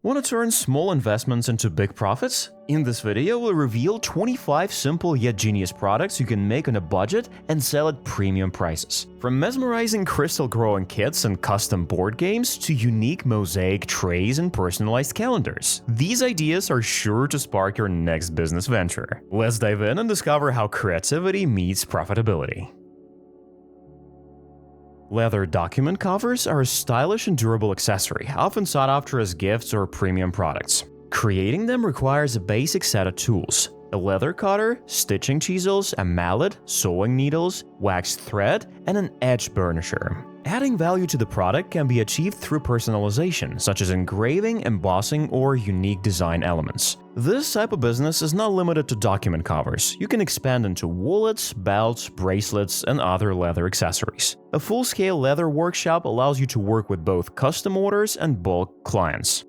Want to turn small investments into big profits? In this video, we'll reveal 25 simple yet genius products you can make on a budget and sell at premium prices. From mesmerizing crystal growing kits and custom board games to unique mosaic trays and personalized calendars, these ideas are sure to spark your next business venture. Let's dive in and discover how creativity meets profitability. Leather document covers are a stylish and durable accessory, often sought after as gifts or premium products. Creating them requires a basic set of tools: a leather cutter, stitching chisels, a mallet, sewing needles, waxed thread, and an edge burnisher. Adding value to the product can be achieved through personalization, such as engraving, embossing, or unique design elements. This type of business is not limited to document covers. You can expand into wallets, belts, bracelets, and other leather accessories. A full-scale leather workshop allows you to work with both custom orders and bulk clients.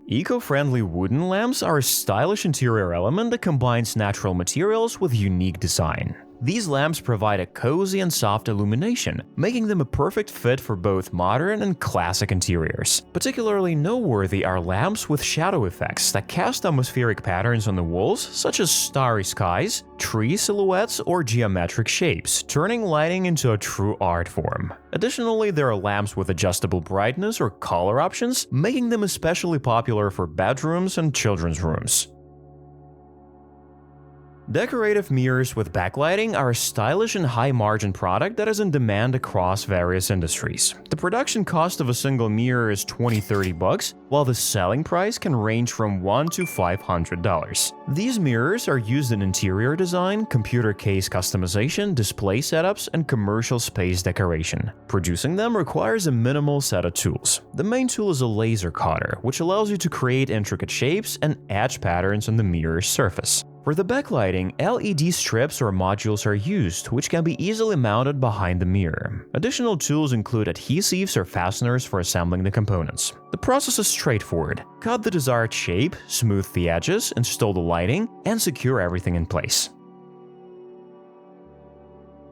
Eco-friendly wooden lamps are a stylish interior element that combines natural materials with unique design. These lamps provide a cozy and soft illumination, making them a perfect fit for both modern and classic interiors. Particularly noteworthy are lamps with shadow effects that cast atmospheric patterns on the walls, such as starry skies, tree silhouettes, or geometric shapes, turning lighting into a true art form. Additionally, there are lamps with adjustable brightness or color options, making them especially popular for bedrooms and children's rooms. Decorative mirrors with backlighting are a stylish and high-margin product that is in demand across various industries. The production cost of a single mirror is $20–30, while the selling price can range from $100 to $500. These mirrors are used in interior design, computer case customization, display setups, and commercial space decoration. Producing them requires a minimal set of tools. The main tool is a laser cutter, which allows you to create intricate shapes and etch patterns on the mirror's surface. For the backlighting, LED strips or modules are used, which can be easily mounted behind the mirror. Additional tools include adhesives or fasteners for assembling the components. The process is straightforward. Cut the desired shape, smooth the edges, install the lighting, and secure everything in place.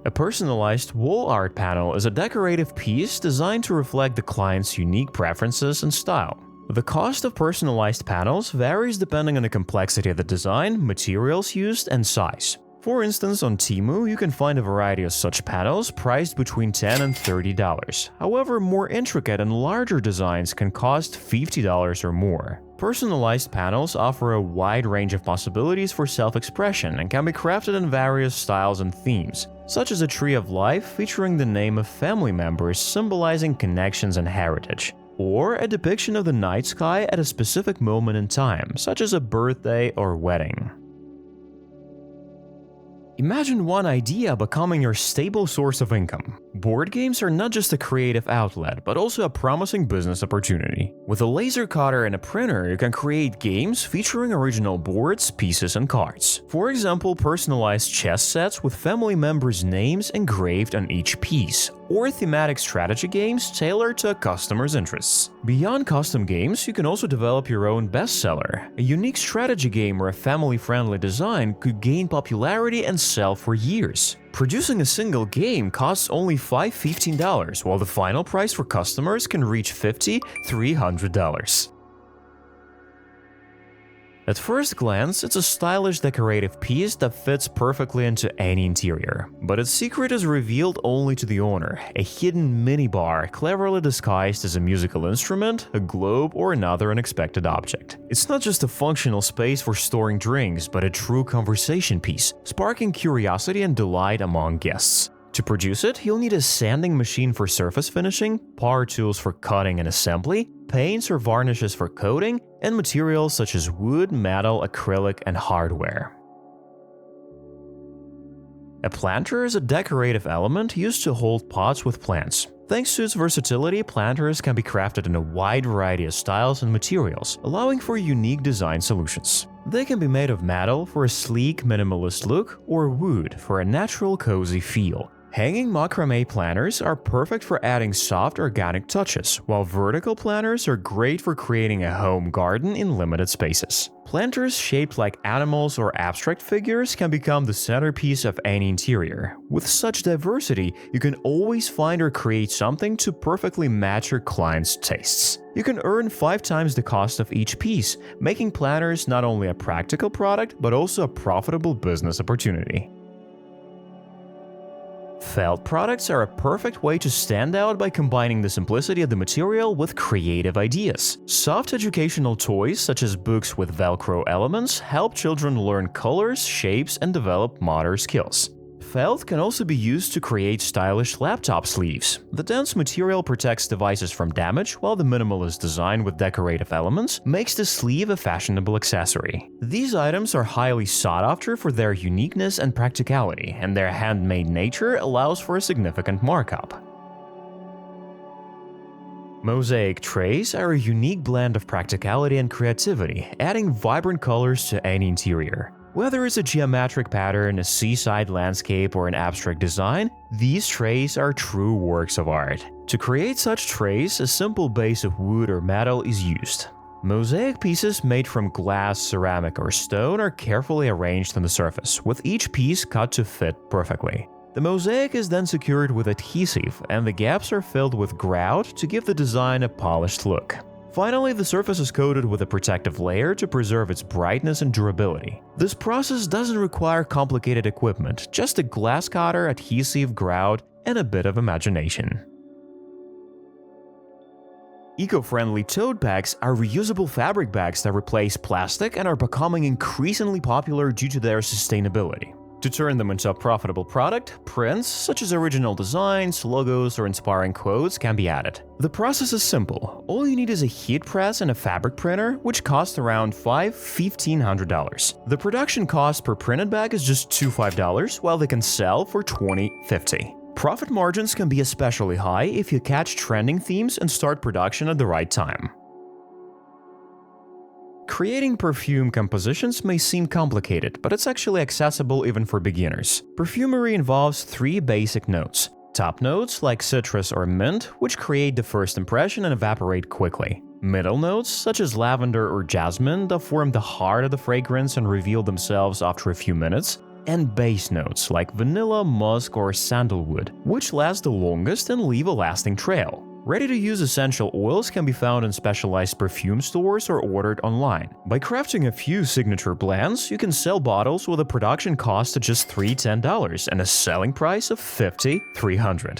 A personalized wall art panel is a decorative piece designed to reflect the client's unique preferences and style. The cost of personalized panels varies depending on the complexity of the design, materials used, and size. For instance, on Temu, you can find a variety of such panels priced between $10 and $30. However, more intricate and larger designs can cost $50 or more. Personalized panels offer a wide range of possibilities for self-expression and can be crafted in various styles and themes, such as a tree of life featuring the name of family members symbolizing connections and heritage, or a depiction of the night sky at a specific moment in time, such as a birthday or wedding. Imagine one idea becoming your stable source of income. Board games are not just a creative outlet, but also a promising business opportunity. With a laser cutter and a printer, you can create games featuring original boards, pieces, and cards. For example, personalized chess sets with family members' names engraved on each piece, or thematic strategy games tailored to a customer's interests. Beyond custom games, you can also develop your own bestseller. A unique strategy game or a family-friendly design could gain popularity and sell for years. Producing a single game costs only $5–15, while the final price for customers can reach $50–300. At first glance, it's a stylish decorative piece that fits perfectly into any interior. But its secret is revealed only to the owner: a hidden minibar cleverly disguised as a musical instrument, a globe, or another unexpected object. It's not just a functional space for storing drinks, but a true conversation piece, sparking curiosity and delight among guests. To produce it, you'll need a sanding machine for surface finishing, power tools for cutting and assembly, paints or varnishes for coating, and materials such as wood, metal, acrylic, and hardware. A planter is a decorative element used to hold pots with plants. Thanks to its versatility, planters can be crafted in a wide variety of styles and materials, allowing for unique design solutions. They can be made of metal for a sleek, minimalist look, or wood for a natural, cozy feel. Hanging macrame planters are perfect for adding soft organic touches, while vertical planters are great for creating a home garden in limited spaces. Planters shaped like animals or abstract figures can become the centerpiece of any interior. With such diversity, you can always find or create something to perfectly match your client's tastes. You can earn 5 times the cost of each piece, making planters not only a practical product but also a profitable business opportunity. Felt products are a perfect way to stand out by combining the simplicity of the material with creative ideas. Soft educational toys such as books with Velcro elements help children learn colors, shapes, and develop motor skills. Felt can also be used to create stylish laptop sleeves. The dense material protects devices from damage, while the minimalist design with decorative elements makes the sleeve a fashionable accessory. These items are highly sought after for their uniqueness and practicality, and their handmade nature allows for a significant markup. Mosaic trays are a unique blend of practicality and creativity, adding vibrant colors to any interior. Whether it's a geometric pattern, a seaside landscape, or an abstract design, these trays are true works of art. To create such trays, a simple base of wood or metal is used. Mosaic pieces made from glass, ceramic, or stone are carefully arranged on the surface, with each piece cut to fit perfectly. The mosaic is then secured with adhesive, and the gaps are filled with grout to give the design a polished look. Finally, the surface is coated with a protective layer to preserve its brightness and durability. This process doesn't require complicated equipment, just a glass cutter, adhesive, grout, and a bit of imagination. Eco-friendly tote bags are reusable fabric bags that replace plastic and are becoming increasingly popular due to their sustainability. To turn them into a profitable product, prints such as original designs, logos, or inspiring quotes can be added. The process is simple. All you need is a heat press and a fabric printer, which cost around $1,500. The production cost per printed bag is just $25, while they can sell for $20.50. Profit margins can be especially high if you catch trending themes and start production at the right time. Creating perfume compositions may seem complicated, but it's actually accessible even for beginners. Perfumery involves 3 basic notes. Top notes, like citrus or mint, which create the first impression and evaporate quickly. Middle notes, such as lavender or jasmine, that form the heart of the fragrance and reveal themselves after a few minutes. And base notes, like vanilla, musk, or sandalwood, which last the longest and leave a lasting trail. Ready-to-use essential oils can be found in specialized perfume stores or ordered online. By crafting a few signature blends, you can sell bottles with a production cost of just $310 and a selling price of $5,300.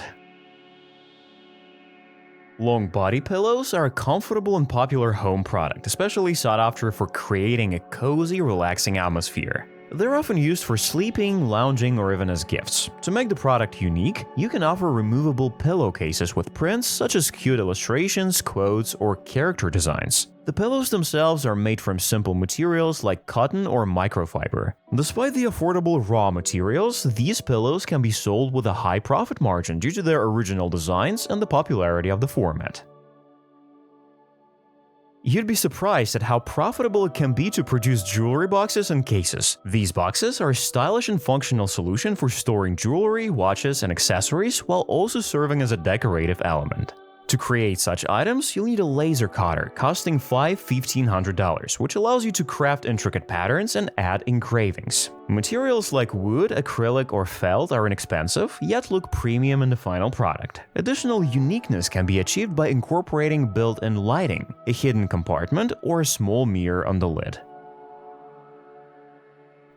Long body pillows are a comfortable and popular home product, especially sought after for creating a cozy, relaxing atmosphere. They're often used for sleeping, lounging, or even as gifts. To make the product unique, you can offer removable pillowcases with prints such as cute illustrations, quotes, or character designs. The pillows themselves are made from simple materials like cotton or microfiber. Despite the affordable raw materials, these pillows can be sold with a high profit margin due to their original designs and the popularity of the format. You'd be surprised at how profitable it can be to produce jewelry boxes and cases. These boxes are a stylish and functional solution for storing jewelry, watches, and accessories while also serving as a decorative element. To create such items, you'll need a laser cutter costing $1,500, which allows you to craft intricate patterns and add engravings. Materials like wood, acrylic, or felt are inexpensive, yet look premium in the final product. Additional uniqueness can be achieved by incorporating built-in lighting, a hidden compartment, or a small mirror on the lid.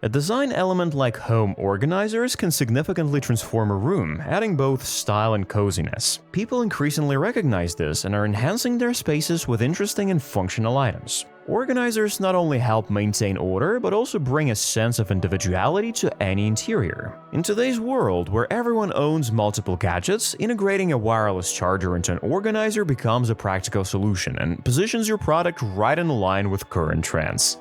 A design element like home organizers can significantly transform a room, adding both style and coziness. People increasingly recognize this and are enhancing their spaces with interesting and functional items. Organizers not only help maintain order, but also bring a sense of individuality to any interior. In today's world, where everyone owns multiple gadgets, integrating a wireless charger into an organizer becomes a practical solution and positions your product right in line with current trends.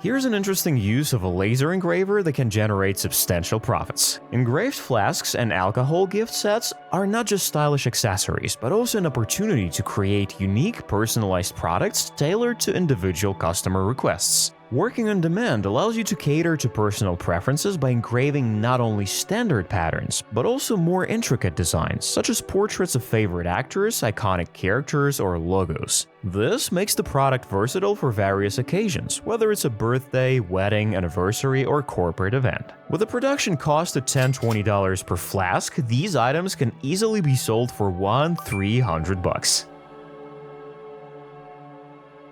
Here's an interesting use of a laser engraver that can generate substantial profits. Engraved flasks and alcohol gift sets are not just stylish accessories, but also an opportunity to create unique, personalized products tailored to individual customer requests. Working on demand allows you to cater to personal preferences by engraving not only standard patterns, but also more intricate designs, such as portraits of favorite actors, iconic characters, or logos. This makes the product versatile for various occasions, whether it's a birthday, wedding, anniversary, or corporate event. With a production cost of $10–20 per flask, these items can easily be sold for $1–300.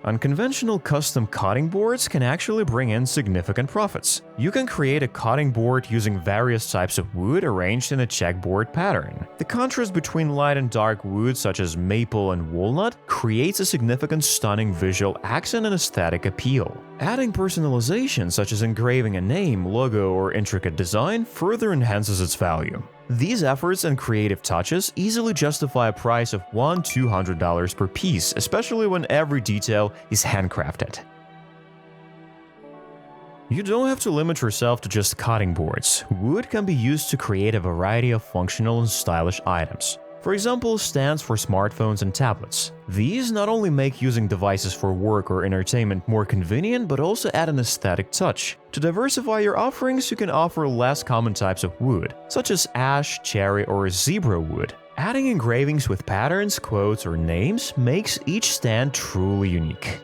Unconventional custom cutting boards can actually bring in significant profits. You can create a cutting board using various types of wood arranged in a checkerboard pattern. The contrast between light and dark wood such as maple and walnut creates a significant stunning visual accent and aesthetic appeal. Adding personalization such as engraving a name, logo, or intricate design further enhances its value. These efforts and creative touches easily justify a price of $1–200 per piece, especially when every detail is handcrafted. You don't have to limit yourself to just cutting boards. Wood can be used to create a variety of functional and stylish items. For example, stands for smartphones and tablets. These not only make using devices for work or entertainment more convenient, but also add an aesthetic touch. To diversify your offerings, you can offer less common types of wood, such as ash, cherry, or zebra wood. Adding engravings with patterns, quotes, or names makes each stand truly unique.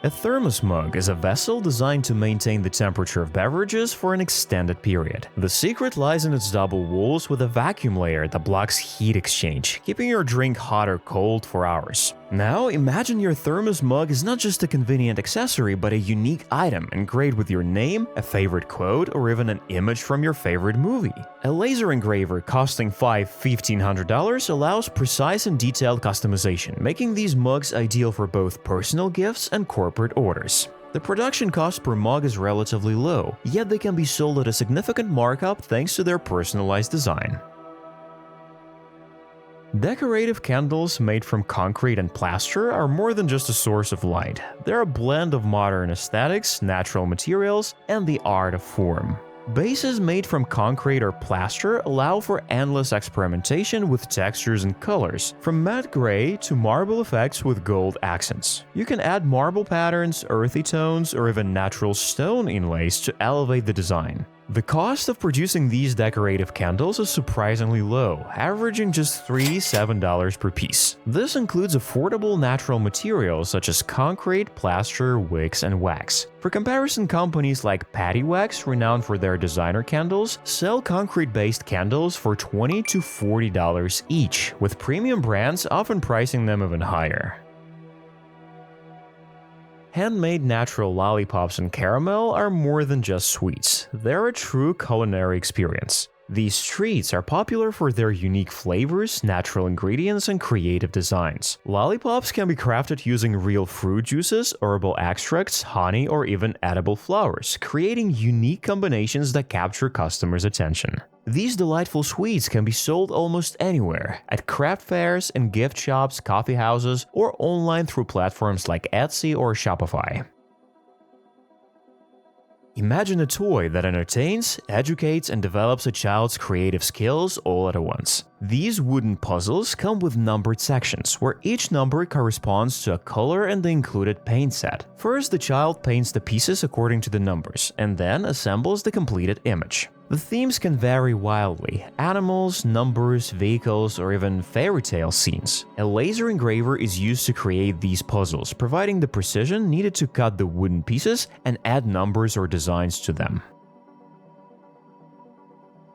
A thermos mug is a vessel designed to maintain the temperature of beverages for an extended period. The secret lies in its double walls with a vacuum layer that blocks heat exchange, keeping your drink hot or cold for hours. Now, imagine your thermos mug is not just a convenient accessory, but a unique item engraved with your name, a favorite quote, or even an image from your favorite movie. A laser engraver costing $1,500 allows precise and detailed customization, making these mugs ideal for both personal gifts and corporate orders. The production cost per mug is relatively low, yet they can be sold at a significant markup thanks to their personalized design. Decorative candles made from concrete and plaster are more than just a source of light. They're a blend of modern aesthetics, natural materials, and the art of form. Bases made from concrete or plaster allow for endless experimentation with textures and colors, from matte gray to marble effects with gold accents. You can add marble patterns, earthy tones, or even natural stone inlays to elevate the design. The cost of producing these decorative candles is surprisingly low, averaging just $3–7 per piece. This includes affordable natural materials such as concrete, plaster, wicks, and wax. For comparison, companies like Patty Wax, renowned for their designer candles, sell concrete-based candles for $20–40 each, with premium brands often pricing them even higher. Handmade natural lollipops and caramel are more than just sweets. They're a true culinary experience. These treats are popular for their unique flavors, natural ingredients, and creative designs. Lollipops can be crafted using real fruit juices, herbal extracts, honey, or even edible flowers, creating unique combinations that capture customers' attention. These delightful sweets can be sold almost anywhere, at craft fairs, in gift shops, coffee houses, or online through platforms like Etsy or Shopify. Imagine a toy that entertains, educates, and develops a child's creative skills all at once. These wooden puzzles come with numbered sections, where each number corresponds to a color and the included paint set. First, the child paints the pieces according to the numbers, and then assembles the completed image. The themes can vary wildly: animals, numbers, vehicles, or even fairy tale scenes. A laser engraver is used to create these puzzles, providing the precision needed to cut the wooden pieces and add numbers or designs to them.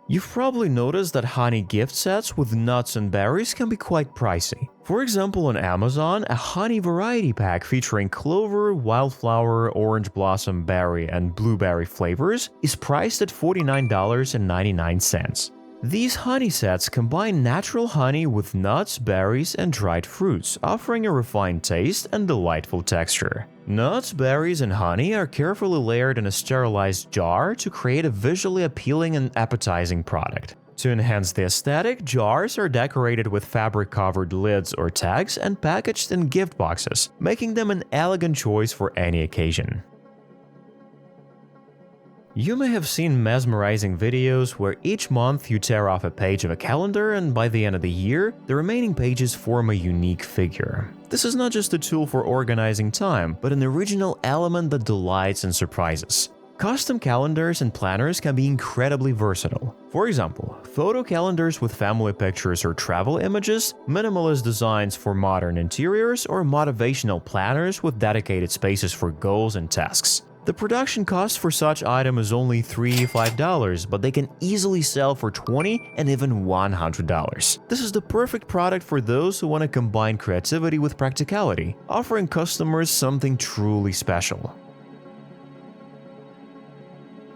You've probably noticed that honey gift sets with nuts and berries can be quite pricey. For example, on Amazon, a honey variety pack featuring clover, wildflower, orange blossom berry, and blueberry flavors is priced at $49.99. These honey sets combine natural honey with nuts, berries, and dried fruits, offering a refined taste and delightful texture. Nuts, berries, and honey are carefully layered in a sterilized jar to create a visually appealing and appetizing product. To enhance the aesthetic, jars are decorated with fabric-covered lids or tags and packaged in gift boxes, making them an elegant choice for any occasion. You may have seen mesmerizing videos where each month you tear off a page of a calendar and by the end of the year, the remaining pages form a unique figure. This is not just a tool for organizing time, but an original element that delights and surprises. Custom calendars and planners can be incredibly versatile. For example, photo calendars with family pictures or travel images, minimalist designs for modern interiors, or motivational planners with dedicated spaces for goals and tasks. The production cost for such item is only $3–5, but they can easily sell for $20 and even $100. This is the perfect product for those who want to combine creativity with practicality, offering customers something truly special.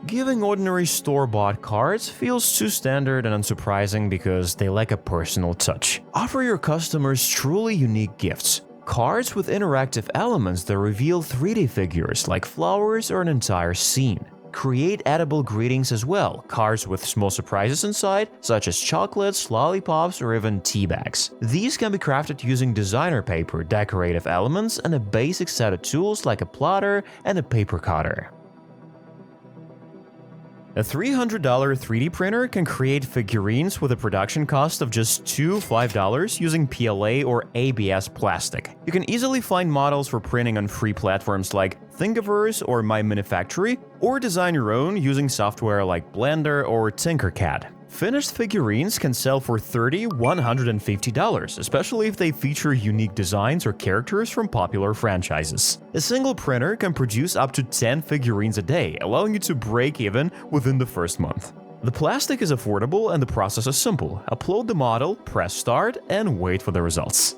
Giving ordinary store-bought cards feels too standard and unsurprising because they lack a personal touch. Offer your customers truly unique gifts. Cards with interactive elements that reveal 3D figures like flowers or an entire scene. Create edible greetings as well, cards with small surprises inside, such as chocolates, lollipops, or even tea bags. These can be crafted using designer paper, decorative elements, and a basic set of tools like a plotter and a paper cutter. A $300 3D printer can create figurines with a production cost of just $2–5 using PLA or ABS plastic. You can easily find models for printing on free platforms like Thingiverse or My Manufactory, or design your own using software like Blender or Tinkercad. Finished figurines can sell for $30–150, especially if they feature unique designs or characters from popular franchises. A single printer can produce up to 10 figurines a day, allowing you to break even within the first month. The plastic is affordable and the process is simple. Upload the model, press start, and wait for the results.